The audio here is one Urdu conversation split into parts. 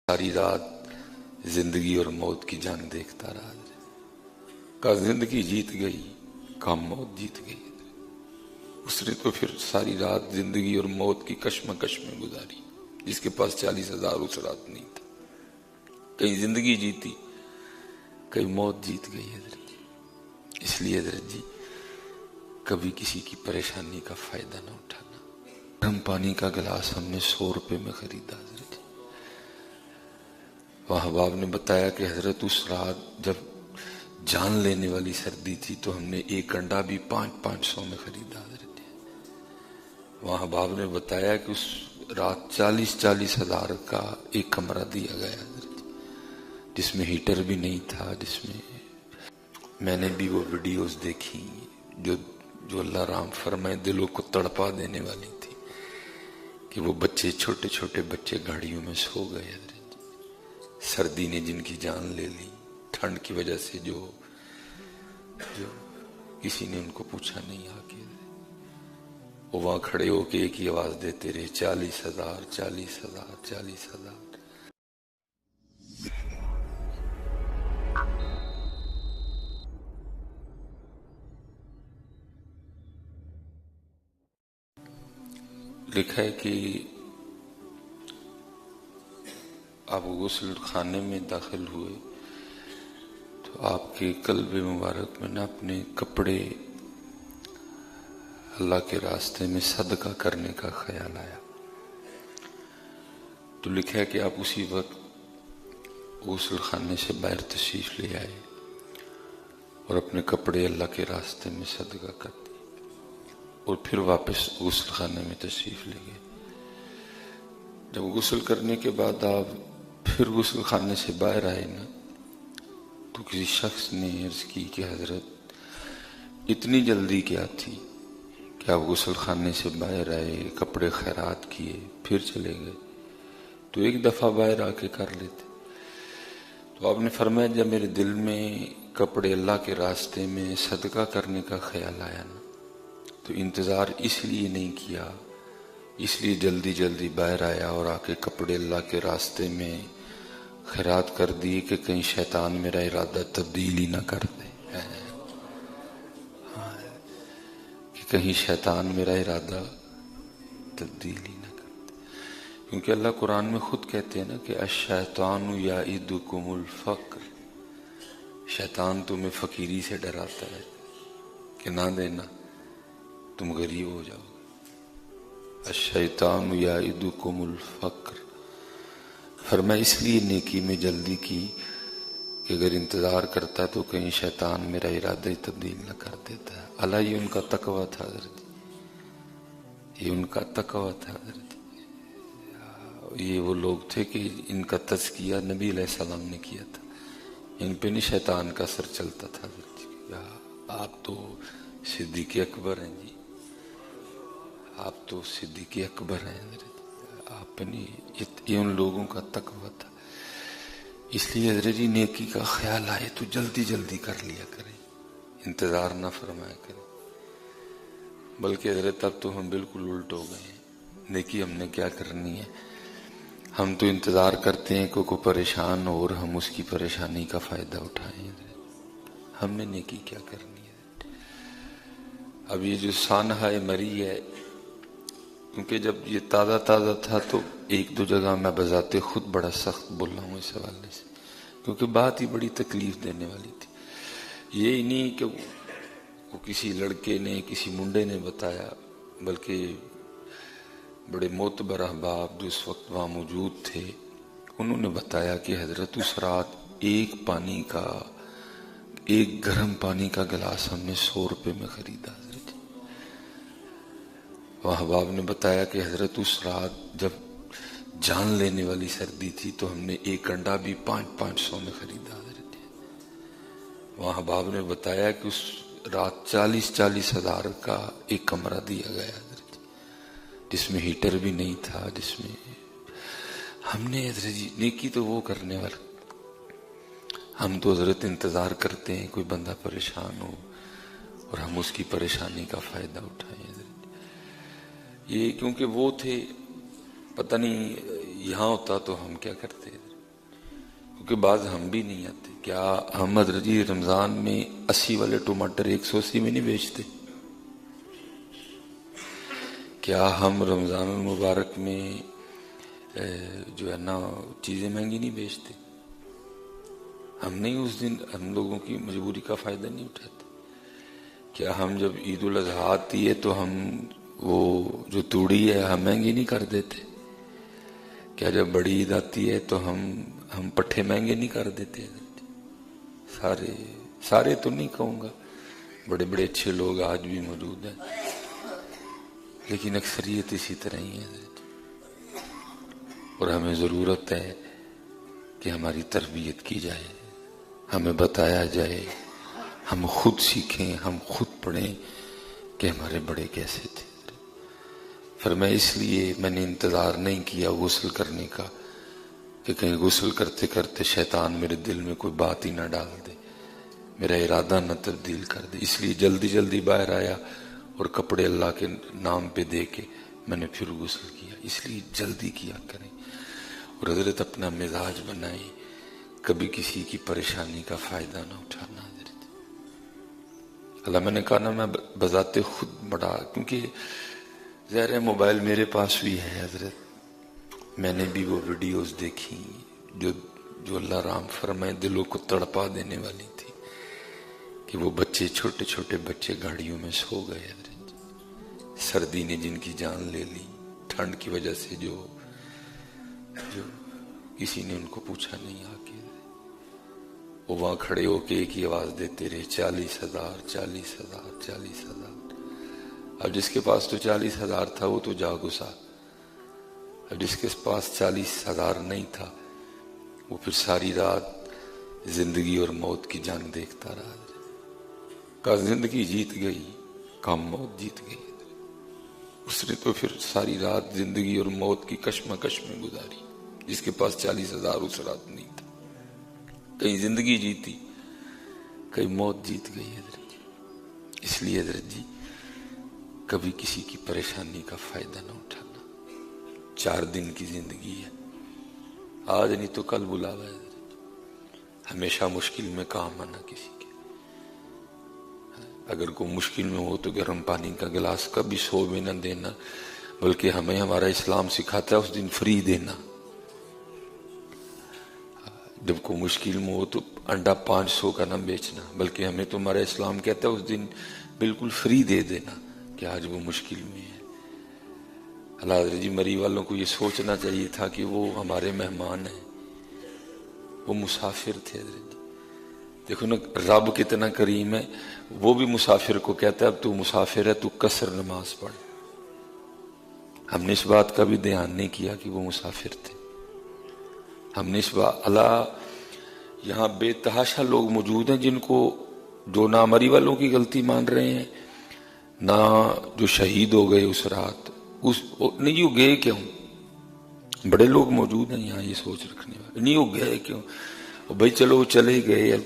ساری رات زندگی اور موت کی جنگ دیکھتا رہا. کا زندگی جیت گئی، کام موت جیت گئی. اس نے تو پھر ساری رات زندگی اور موت کی کشمکش میں گزاری. جس کے پاس 40,000 اس رات نہیں تھا. کہیں زندگی جیتی، کہیں موت جیت گئی حضرت جی. اس لیے حضرت جی کبھی کسی کی پریشانی کا فائدہ نہ اٹھانا. گرم پانی کا گلاس ہم نے 100 روپے میں خریدا حضرت جی. وہاں باپ نے بتایا کہ حضرت اس رات جب جان لینے والی سردی تھی تو ہم نے ایک انڈا بھی 500 میں خریدا حضرت جی. وہاں باپ نے بتایا کہ اس رات 40,000 کا ایک کمرہ دیا گیا حضرت جی، جس میں ہیٹر بھی نہیں تھا. جس میں نے بھی وہ ویڈیوز دیکھی جو اللہ رحم فرمائے دلوں کو تڑپا دینے والی تھی، کہ وہ بچے چھوٹے چھوٹے بچے گاڑیوں میں سو گئے حضرت جی. سردی نے جن کی جان لے لی، ٹھنڈ کی وجہ سے جو کسی نے ان کو پوچھا نہیں. آ کے وہ وہاں کھڑے ہو کے ایک ہی آواز دیتے رہے، 40,000 40,000 40,000. لکھا ہے کہ آپ غسل خانے میں داخل ہوئے تو آپ کے قلب مبارک میں نہ اپنے کپڑے اللہ کے راستے میں صدقہ کرنے کا خیال آیا. تو لکھا ہے کہ آپ اسی وقت غسل خانے سے باہر تشریف لے آئے اور اپنے کپڑے اللہ کے راستے میں صدقہ کر دیے اور پھر واپس غسل خانے میں تشریف لے گئے. جب غسل کرنے کے بعد آپ پھر غسل خانے سے باہر آئے نا، تو کسی شخص نے عرض کی کہ حضرت اتنی جلدی کیا تھی کہ آپ غسل خانے سے باہر آئے، کپڑے خیرات کیے، پھر چلے گئے، تو ایک دفعہ باہر آ کے کر لیتے. تو آپ نے فرمایا جب میرے دل میں کپڑے اللہ کے راستے میں صدقہ کرنے کا خیال آیا نا، تو انتظار اس لیے نہیں کیا، اس لیے جلدی جلدی باہر آیا اور آ کے کپڑے اللہ کے راستے میں خیرات کر دی کہ کہیں شیطان میرا ارادہ تبدیل ہی نہ کر دے. کہ کہیں شیطان میرا ارادہ تبدیل ہی نہ کر دے. کیونکہ اللہ قرآن میں خود کہتے ہیں نا کہ الشیطان یعدکم الفقر، شیطان تمہیں فقیری سے ڈراتا ہے کہ نہ دینا تم غریب ہو جاؤ گے. الشیطان یعدکم الفقر. فرمایا اس لیے نیکی میں جلدی کی کہ اگر انتظار کرتا تو کہیں شیطان میرا ارادہ ہی تبدیل نہ کر دیتا. اللہ یہ ان کا تقوی تھا حضرت، یہ ان کا تقوی تھا حضرت. یہ وہ لوگ تھے کہ ان کا تزکیہ نبی علیہ السلام نے کیا تھا، ان پہ نہیں شیطان کا اثر چلتا تھا حضرت. آپ تو صدیق اکبر ہیں جی، آپ تو صدیق اکبر ہیں حضرت. آپ نے یہ ان لوگوں کا تقوی تھا. اس لیے حضرت جی نیکی کا خیال آئے تو جلدی جلدی کر لیا کریں، انتظار نہ فرمایا کریں. بلکہ حضرت اب تو ہم بالکل الٹ ہو گئے ہیں. نیکی ہم نے کیا کرنی ہے، ہم تو انتظار کرتے ہیں کہ کوئی پریشان ہو اور ہم اس کی پریشانی کا فائدہ اٹھائیں. ہم نے نیکی کیا کرنی ہے. اب یہ جو سانحہ مری ہے، کیونکہ جب یہ تازہ تازہ تھا تو ایک دو جگہ میں بذات خود بڑا سخت بول رہا ہوں اس حوالے سے، کیونکہ بات ہی بڑی تکلیف دینے والی تھی. یہ نہیں کہ وہ کسی لڑکے نے کسی منڈے نے بتایا، بلکہ بڑے معتبر احباب جو اس وقت وہاں موجود تھے انہوں نے بتایا کہ حضرت اس رات ایک گرم پانی کا گلاس ہم نے 100 روپے میں خریدا حضرت. وہ احباب نے بتایا کہ حضرت اس رات جب جان لینے والی سردی تھی تو ہم نے ایک انڈا بھی 500 میں خریدا حضرت. وہ احباب نے بتایا کہ اس رات 40,000 کا ایک کمرہ دیا گیا حضرت، جس میں ہیٹر بھی نہیں تھا. جس میں ہم نے حضرت جی نیکی تو وہ کرنے والا، ہم تو حضرت انتظار کرتے ہیں کوئی بندہ پریشان ہو اور ہم اس کی پریشانی کا فائدہ اٹھائیں حضرت. یہ کیونکہ وہ تھے، پتہ نہیں یہاں ہوتا تو ہم کیا کرتے. کیونکہ بعض ہم بھی نہیں آتے. کیا ہم حضرت جی رمضان میں 80 والے ٹماٹر 180 میں نہیں بیچتے؟ کیا ہم رمضان المبارک میں جو ہے نا چیزیں مہنگی نہیں بیچتے؟ ہم نہیں اس دن ہم لوگوں کی مجبوری کا فائدہ نہیں اٹھاتے؟ کیا ہم جب عید الاضحیٰ آتی ہے تو ہم وہ جو توڑی ہے ہم مہنگی نہیں کر دیتے؟ کیا جب بڑی عید آتی ہے تو ہم پٹھے مہنگے نہیں کر دیتے؟ سارے تو نہیں کہوں گا، بڑے بڑے اچھے لوگ آج بھی موجود ہیں، لیکن اکثریت اسی طرح ہی ہے. اور ہمیں ضرورت ہے کہ ہماری تربیت کی جائے، ہمیں بتایا جائے، ہم خود سیکھیں، ہم خود پڑھیں کہ ہمارے بڑے کیسے تھے. فرمایا اس لیے میں نے انتظار نہیں کیا غسل کرنے کا کہ کہیں غسل کرتے کرتے شیطان میرے دل میں کوئی بات ہی نہ ڈال دے، میرا ارادہ نہ تبدیل کر دے. اس لیے جلدی جلدی باہر آیا اور کپڑے اللہ کے نام پہ دے کے میں نے پھر غسل کیا. اس لیے جلدی کیا کریں اور حضرت اپنا مزاج بنائیں، کبھی کسی کی پریشانی کا فائدہ نہ اٹھانا. حضرت اللہ میں نے کہا نا میں بذات خود بڑا، کیونکہ ظاہر ہے موبائل میرے پاس بھی ہے حضرت، میں نے بھی وہ ویڈیوز دیکھی جو اللہ رام فرمائے دلوں کو تڑپا دینے والی تھی، کہ وہ بچے چھوٹے چھوٹے بچے گاڑیوں میں سو گئے حضرت، سردی نے جن کی جان لے لی، ٹھنڈ کی وجہ سے جو کسی نے ان کو پوچھا نہیں آ کے، وہ وہاں کھڑے ہو کے ایک ہی آواز دیتے رہے 40,000 40,000 40,000. اب جس کے پاس تو 40,000 تھا وہ تو جا گسا، اب جس کے پاس 40,000 نہیں تھا وہ پھر ساری رات زندگی اور موت کی جنگ دیکھتا رہا. کہا زندگی جیت گئی، کام موت جیت گئی. اس نے تو پھر ساری رات زندگی اور موت کی کشمکش میں گزاری. جس کے پاس 40,000 اس رات نہیں تھا، کہیں زندگی جیتی کہیں موت جیت گئی حضرت جی. اس لیے حضرت جی کبھی کسی کی پریشانی کا فائدہ نہ اٹھانا. 4 دن کی زندگی ہے، آج نہیں تو کل بلاوا ہے حضرت. ہمیشہ مشکل میں کام آنا کسی کے. اگر کوئی مشکل میں ہو تو گرم پانی کا گلاس کبھی 100 میں نہ دینا، بلکہ ہمیں ہمارا اسلام سکھاتا ہے اس دن فری دینا. جب کوئی مشکل میں ہو تو انڈا 500 کا نہ بیچنا، بلکہ ہمیں تو ہمارا اسلام کہتا ہے اس دن بالکل فری دے دینا کہ آج وہ مشکل میں ہے. اللہ حضرت جی مری والوں کو یہ سوچنا چاہیے تھا کہ وہ ہمارے مہمان ہیں، وہ مسافر تھے حضرت جی. دیکھو نا رب کتنا کریم ہے، وہ بھی مسافر کو کہتا ہے اب تو مسافر ہے تو قصر نماز پڑھ. ہم نے اس بات کا بھی دھیان نہیں کیا کہ وہ مسافر تھے. ہم نے اس بات اللہ یہاں بے تحاشا لوگ موجود ہیں جن کو جو نہ مری والوں کی غلطی مان رہے ہیں، نہ جو شہید ہو گئے اس رات نہیں وہ گئے کیوں. بڑے لوگ موجود ہیں یہاں یہ سوچ رکھنے والے، نہیں وہ گئے کیوں. بھائی چلو وہ چلے گئے، اب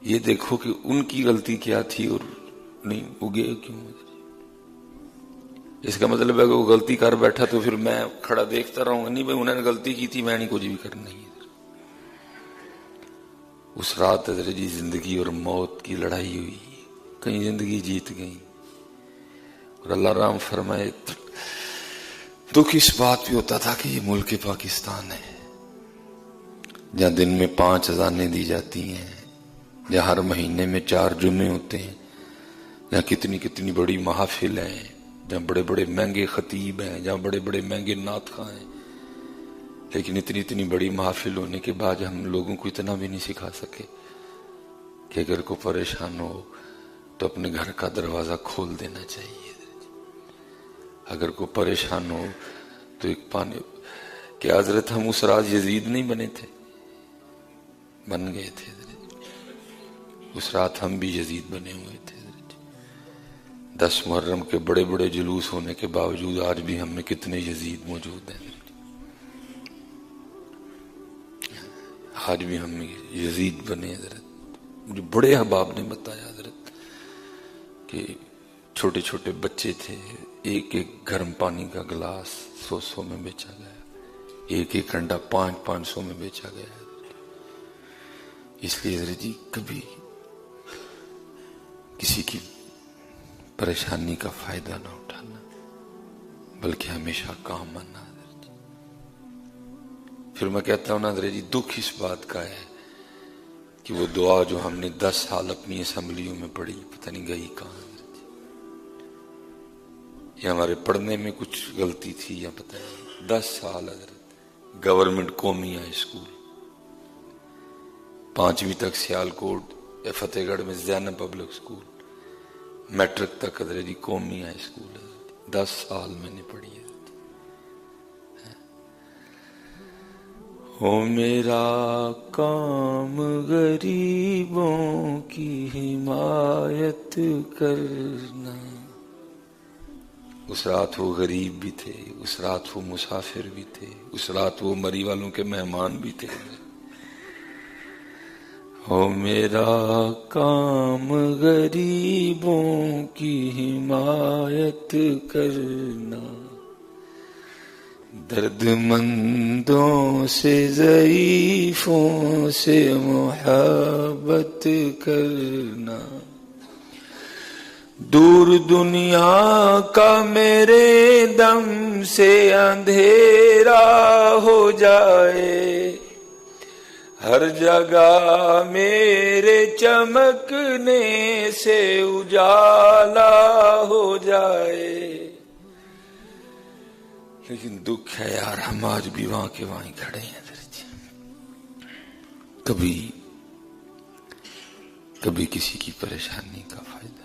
یہ دیکھو کہ ان کی غلطی کیا تھی اور نہیں وہ گئے کیوں. اس کا مطلب ہے کہ وہ غلطی کر بیٹھا تو پھر میں کھڑا دیکھتا رہوں گا؟ نہیں بھائی انہوں نے غلطی کی تھی، میں نہیں کچھ بھی کرنا ہی. اس رات حضرت جی زندگی اور موت کی لڑائی ہوئی، کہیں زندگی جیت گئی. اور اللہ رام فرمائے دکھ اس بات پہ ہوتا تھا کہ یہ ملک پاکستان ہے جہاں دن میں 5 اذانیں دی جاتی ہیں، جہاں ہر مہینے میں 4 جمعے ہوتے ہیں، جہاں کتنی کتنی بڑی محافل ہیں، جہاں بڑے بڑے مہنگے خطیب ہیں، جہاں بڑے بڑے مہنگے نعت خواں ہیں. لیکن اتنی بڑی محافل ہونے کے بعد ہم لوگوں کو اتنا بھی نہیں سکھا سکے کہ اگر کوئی پریشان ہو تو اپنے گھر کا دروازہ کھول دینا چاہیے. اگر کوئی پریشان ہو تو ایک پانی کہ حضرت ہم اس رات یزید نہیں بنے تھے، بن گئے تھے. اس رات ہم بھی یزید بنے ہوئے تھے. 10 محرم کے بڑے بڑے جلوس ہونے کے باوجود آج بھی ہم میں کتنے یزید موجود ہیں. آج بھی ہم یزید بنے. حضرت مجھے بڑے احباب نے بتایا حضرت کہ چھوٹے چھوٹے بچے تھے، ایک ایک گرم پانی کا گلاس 100 میں بیچا گیا. ایک ایک انڈا 500 میں بیچا گیا ہے. اس لیے حضرت جی کبھی کسی کی پریشانی کا فائدہ نہ اٹھانا، بلکہ ہمیشہ کام آنا. حضرت جی پھر میں کہتا ہوں نا حضرت جی، دکھ اس بات کا ہے کہ وہ دعا جو ہم نے 10 سال اپنی اسمبلیوں میں پڑھی پتہ نہیں گئی کہاں. حضرت جی یہ ہمارے پڑھنے میں کچھ غلطی تھی یا پتہ نہیں. 10 سال حضرت گورنمنٹ قومی ہائی اسکول، 5ویں تک سیالکوٹ یا فتح گڑھ میں زینب پبلک اسکول، میٹرک تک حضرت جی قومی ہائی اسکول. 10 سال میں نے پڑھی ہے. ہو میرا کام غریبوں کی حمایت کرنا. اس رات وہ غریب بھی تھے، اس رات وہ مسافر بھی تھے، اس رات وہ مری والوں کے مہمان بھی تھے. ہو میرا کام غریبوں کی حمایت کرنا، درد مندوں سے ضعیفوں سے محبت کرنا. دور دنیا کا میرے دم سے اندھیرا ہو جائے، ہر جگہ میرے چمکنے سے اجالا ہو جائے. لیکن دکھ ہے یار، ہم آج بھی وہاں کے وہاں کھڑے ہیں. کبھی کسی کی پریشانی کا فائدہ